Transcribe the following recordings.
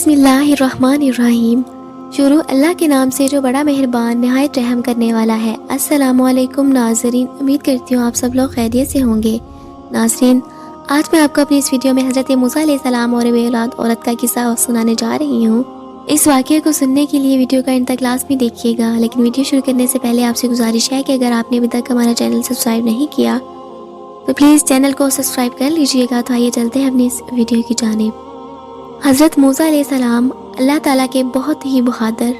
بسم اللہ الرحمن الرحیم۔ شروع اللہ کے نام سے جو بڑا مہربان نہایت رحم کرنے والا ہے۔ السلام علیکم ناظرین، امید کرتی ہوں آپ سب لوگ خیریت سے ہوں گے۔ ناظرین، آج میں آپ کو اپنی اس ویڈیو میں حضرت موسیٰ علیہ السلام اور بے اولاد عورت کا قصہ سنانے جا رہی ہوں۔ اس واقعے کو سننے کے لیے ویڈیو کا انتہا کلاس میں دیکھیے گا، لیکن ویڈیو شروع کرنے سے پہلے آپ سے گزارش ہے کہ اگر آپ نے ابھی تک ہمارا چینل سبسکرائب نہیں کیا تو پلیز چینل کو سبسکرائب کر لیجئے گا۔ تو آئیے چلتے ہیں اپنی اس ویڈیو کی جانب۔ حضرت موسیٰ علیہ السلام اللہ تعالیٰ کے بہت ہی بہادر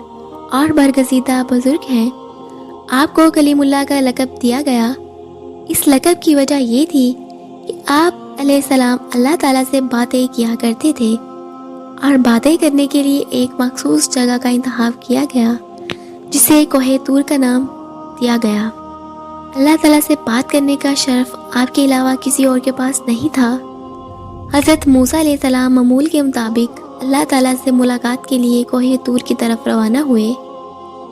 اور برگزیدہ بزرگ ہیں۔ آپ کو کلیم اللہ کا لقب دیا گیا۔ اس لقب کی وجہ یہ تھی کہ آپ علیہ السلام اللہ تعالیٰ سے باتیں کیا کرتے تھے، اور باتیں کرنے کے لیے ایک مخصوص جگہ کا انتخاب کیا گیا جسے کوہ طور کا نام دیا گیا۔ اللہ تعالیٰ سے بات کرنے کا شرف آپ کے علاوہ کسی اور کے پاس نہیں تھا۔ حضرت موسیٰ علیہ السلام معمول کے مطابق اللہ تعالیٰ سے ملاقات کے لیے کوہ طور کی طرف روانہ ہوئے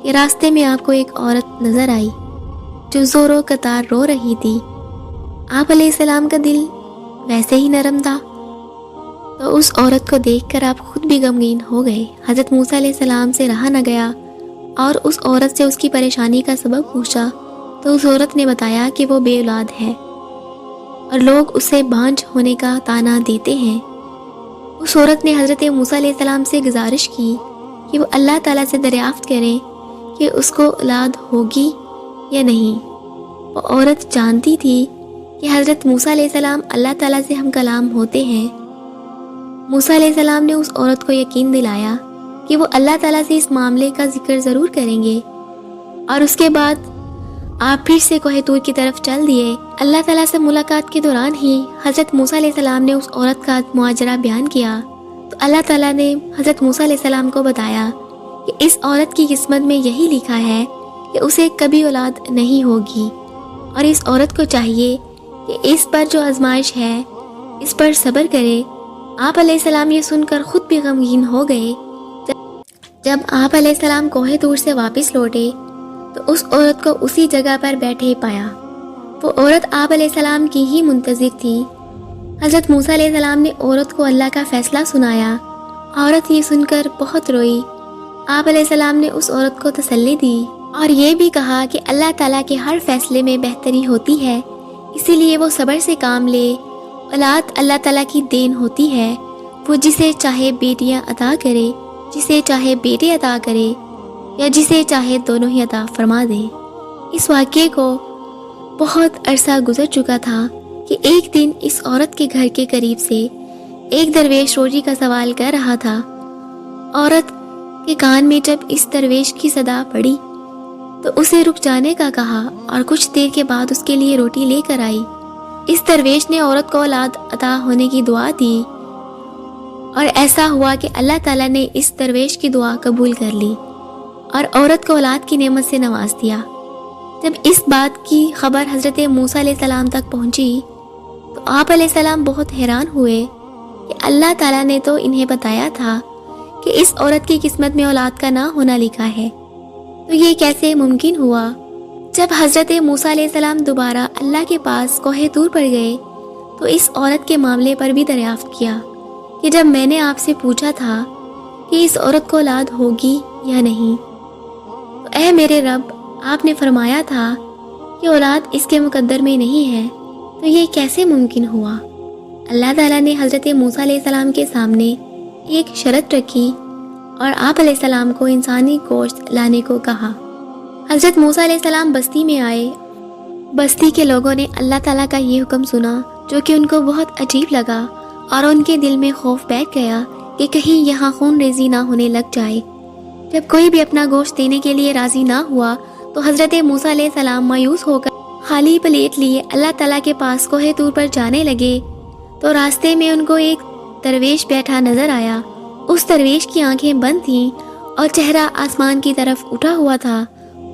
کہ راستے میں آپ کو ایک عورت نظر آئی جو زور و قطار رو رہی تھی۔ آپ علیہ السلام کا دل ویسے ہی نرم تھا تو اس عورت کو دیکھ کر آپ خود بھی غمگین ہو گئے۔ حضرت موسیٰ علیہ السلام سے رہا نہ گیا اور اس عورت سے اس کی پریشانی کا سبب پوچھا تو اس عورت نے بتایا کہ وہ بے اولاد ہے اور لوگ اسے بانجھ ہونے کا طعنہ دیتے ہیں۔ اس عورت نے حضرت موسیٰ علیہ السلام سے گزارش کی کہ وہ اللہ تعالیٰ سے دریافت کریں کہ اس کو اولاد ہوگی یا نہیں۔ وہ عورت جانتی تھی کہ حضرت موسیٰ علیہ السلام اللہ تعالیٰ سے ہم کلام ہوتے ہیں۔ موسیٰ علیہ السلام نے اس عورت کو یقین دلایا کہ وہ اللہ تعالیٰ سے اس معاملے کا ذکر ضرور کریں گے، اور اس کے بعد آپ پھر سے کوہ طور کی طرف چل دیے۔ اللہ تعالیٰ سے ملاقات کے دوران ہی حضرت موسیٰ علیہ السلام نے اس عورت کا ماجرا بیان کیا تو اللہ تعالیٰ نے حضرت موسیٰ علیہ السلام کو بتایا کہ اس عورت کی قسمت میں یہی لکھا ہے کہ اسے کبھی اولاد نہیں ہوگی، اور اس عورت کو چاہیے کہ اس پر جو آزمائش ہے اس پر صبر کرے۔ آپ علیہ السلام یہ سن کر خود بھی غمگین ہو گئے۔ جب آپ علیہ السلام کوہ طور سے واپس لوٹے تو اس عورت کو اسی جگہ پر بیٹھے پایا۔ وہ عورت آپ علیہ السلام کی ہی منتظر تھی۔ حضرت موسیٰ علیہ السلام نے عورت کو اللہ کا فیصلہ سنایا۔ عورت یہ سن کر بہت روئی۔ آپ علیہ السلام نے اس عورت کو تسلی دی اور یہ بھی کہا کہ اللہ تعالیٰ کے ہر فیصلے میں بہتری ہوتی ہے، اسی لیے وہ صبر سے کام لے۔ اولاد اللہ تعالیٰ کی دین ہوتی ہے، وہ جسے چاہے بیٹیاں عطا کرے، جسے چاہے بیٹے عطا کرے، یا جسے چاہے دونوں ہی عطا فرما دے۔ اس واقعے کو بہت عرصہ گزر چکا تھا کہ ایک دن اس عورت کے گھر کے قریب سے ایک درویش روٹی کا سوال کر رہا تھا۔ عورت کے کان میں جب اس درویش کی صدا پڑی تو اسے رک جانے کا کہا اور کچھ دیر کے بعد اس کے لیے روٹی لے کر آئی۔ اس درویش نے عورت کو اولاد عطا ہونے کی دعا دی، اور ایسا ہوا کہ اللہ تعالیٰ نے اس درویش کی دعا قبول کر لی اور عورت کو اولاد کی نعمت سے نواز دیا۔ جب اس بات کی خبر حضرت موسیٰ علیہ السلام تک پہنچی تو آپ علیہ السلام بہت حیران ہوئے کہ اللہ تعالیٰ نے تو انہیں بتایا تھا کہ اس عورت کی قسمت میں اولاد کا نہ ہونا لکھا ہے، تو یہ کیسے ممکن ہوا؟ جب حضرت موسیٰ علیہ السلام دوبارہ اللہ کے پاس کوہ طور پر گئے تو اس عورت کے معاملے پر بھی دریافت کیا کہ جب میں نے آپ سے پوچھا تھا کہ اس عورت کو اولاد ہوگی یا نہیں، تو اے میرے رب، آپ نے فرمایا تھا کہ اولاد اس کے مقدر میں نہیں ہے، تو یہ کیسے ممکن ہوا؟ اللہ تعالیٰ نے حضرت موسیٰ علیہ السلام کے سامنے ایک شرط رکھی اور آپ علیہ السلام کو انسانی گوشت لانے کو کہا۔ حضرت موسیٰ علیہ السلام بستی میں آئے۔ بستی کے لوگوں نے اللہ تعالیٰ کا یہ حکم سنا جو کہ ان کو بہت عجیب لگا، اور ان کے دل میں خوف بیٹھ گیا کہ کہیں یہاں خون ریزی نہ ہونے لگ جائے۔ جب کوئی بھی اپنا گوشت دینے کے لیے راضی نہ ہوا تو حضرت موسیٰ علیہ السلام مایوس ہو کر خالی پلیٹ لیے اللہ تعالیٰ کے پاس کوہ طور پر جانے لگے تو راستے میں ان کو ایک درویش بیٹھا نظر آیا۔ اس درویش کی آنکھیں بند تھیں اور چہرہ آسمان کی طرف اٹھا ہوا تھا۔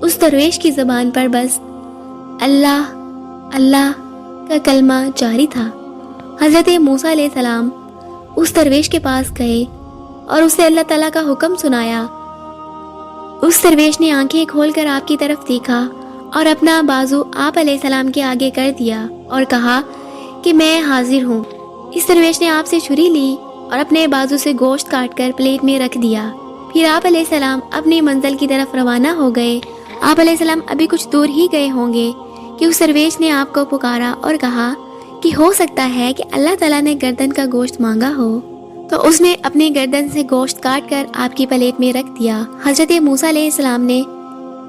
اس درویش کی زبان پر بس اللہ اللہ کا کلمہ جاری تھا۔ حضرت موسیٰ علیہ السلام اس درویش کے پاس گئے اور اسے اللہ تعالیٰ کا حکم سنایا۔ اس درویش نے آنکھیں کھول کر آپ کی طرف دیکھا اور اپنا بازو آپ علیہ السلام کے آگے کر دیا اور کہا کہ میں حاضر ہوں۔ اس درویش نے آپ سے چھری لی اور اپنے بازو سے گوشت کاٹ کر پلیٹ میں رکھ دیا۔ پھر آپ علیہ السلام اپنی منزل کی طرف روانہ ہو گئے۔ آپ علیہ السلام ابھی کچھ دور ہی گئے ہوں گے کہ اس درویش نے آپ کو پکارا اور کہا کہ ہو سکتا ہے کہ اللہ تعالیٰ نے گردن کا گوشت مانگا ہو۔ تو اس نے اپنی گردن سے گوشت کاٹ کر آپ کی پلیٹ میں رکھ دیا۔ حضرت موسیٰ علیہ السلام نے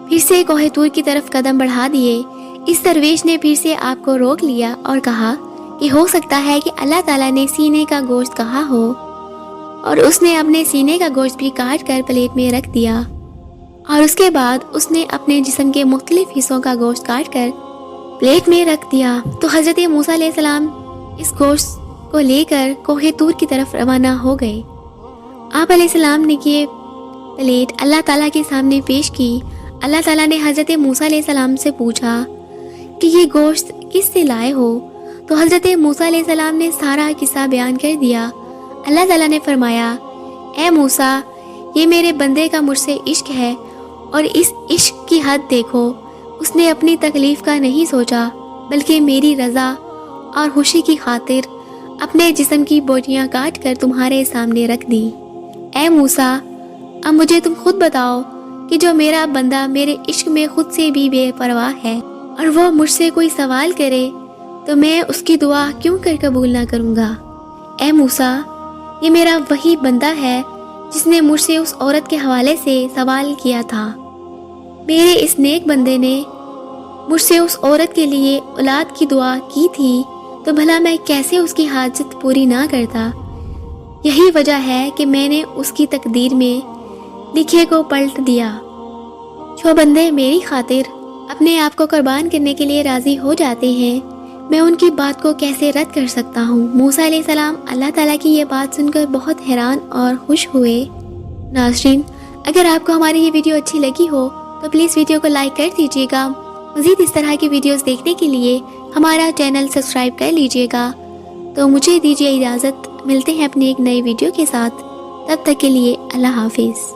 پھر سے کوہ طور کی طرف قدم بڑھا دیے۔ اس درویش نے پھر سے آپ کو روک لیا اور کہا کہ ہو سکتا ہے کہ اللہ تعالیٰ نے سینے کا گوشت کہا ہو، اور اس نے اپنے سینے کا گوشت بھی کاٹ کر پلیٹ میں رکھ دیا، اور اس کے بعد اس نے اپنے جسم کے مختلف حصوں کا گوشت کاٹ کر پلیٹ میں رکھ دیا۔ تو حضرت موسیٰ علیہ السلام اس گوشت کو لے کر کوہ طور کی طرف روانہ ہو گئے۔ آپ علیہ السلام نے یہ پلیٹ اللہ تعالیٰ کے سامنے پیش کی۔ اللہ تعالیٰ نے حضرت موسیٰ علیہ السلام سے پوچھا کہ یہ گوشت کس سے لائے ہو؟ تو حضرت موسیٰ علیہ السلام نے سارا قصہ بیان کر دیا۔ اللہ تعالیٰ نے فرمایا، اے موسیٰ، یہ میرے بندے کا مجھ سے عشق ہے، اور اس عشق کی حد دیکھو، اس نے اپنی تکلیف کا نہیں سوچا بلکہ میری رضا اور خوشی کی خاطر اپنے جسم کی بوٹیاں کاٹ کر تمہارے سامنے رکھ دی۔ اے موسیٰ، اب مجھے تم خود بتاؤ کہ جو میرا بندہ میرے عشق میں خود سے بھی بے پرواہ ہے اور وہ مجھ سے کوئی سوال کرے تو میں اس کی دعا کیوں کر قبول نہ کروں گا؟ اے موسیٰ، یہ میرا وہی بندہ ہے جس نے مجھ سے اس عورت کے حوالے سے سوال کیا تھا۔ میرے اس نیک بندے نے مجھ سے اس عورت کے لیے اولاد کی دعا کی تھی، تو بھلا میں کیسے اس کی حاجت پوری نہ کرتا؟ یہی وجہ ہے کہ میں نے اس کی تقدیر میں لکھے کو پلٹ دیا۔ جو بندے میری خاطر اپنے آپ کو قربان کرنے کے لیے راضی ہو جاتے ہیں، میں ان کی بات کو کیسے رد کر سکتا ہوں؟ موسیٰ علیہ السلام اللہ تعالیٰ کی یہ بات سن کر بہت حیران اور خوش ہوئے۔ ناظرین، اگر آپ کو ہماری یہ ویڈیو اچھی لگی ہو تو پلیز ویڈیو کو لائک کر دیجیے گا۔ مزید اس طرح کی ویڈیوز دیکھنے کے لیے ہمارا چینل سبسکرائب کر لیجیے گا۔ تو مجھے دیجیے اجازت، ملتے ہیں اپنی ایک نئی ویڈیو کے ساتھ، تب تک کے لیے اللہ حافظ۔